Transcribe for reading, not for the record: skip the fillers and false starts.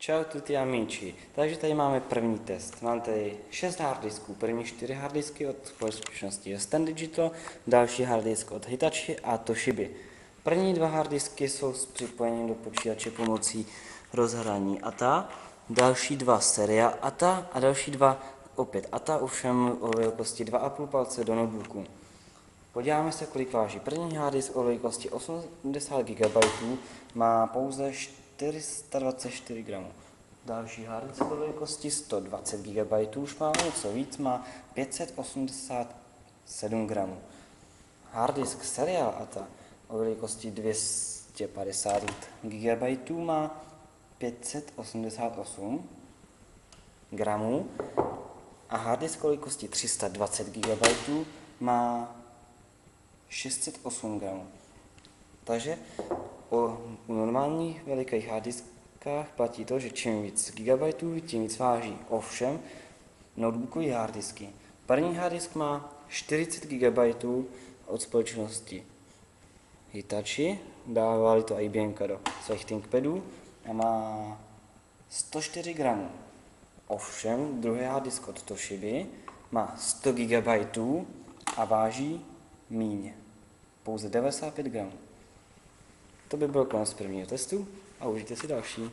Čau tutti amici. Takže tady máme první test. Mám tady 6 harddisků. První 4 harddisky od společnosti Western Digital, další harddisk od Hitachi a Toshiby. První 2 harddisky jsou s připojením do počítače pomocí rozhraní ATA, další 2 séria ATA a další 2 opět ATA, ovšem o velikosti 2,5 palce do notebooku. Podíváme se, kolik váží. První harddisk o velikosti 80 GB má pouze 424 gramů. Další harddisk o velikosti 120 GB už má něco víc, má 587 gramů. Harddisk Serial ATA o velikosti 250 GB má 588 gramů a harddisk o velikosti 320 GB má 608 gramů. Takže u normálních velikých harddiskách platí to, že čím víc gigabajtů, tím víc váží. Ovšem, notebookové harddisky. První harddisk má 40 GB od společnosti Hitachi, dávali to IBM do svých ThinkPadů a má 104 gramů. Ovšem, druhý harddisk od Toshiby má 100 GB a váží míň, pouze 95 gramů. To by byl konec prvního testu a užijte si další.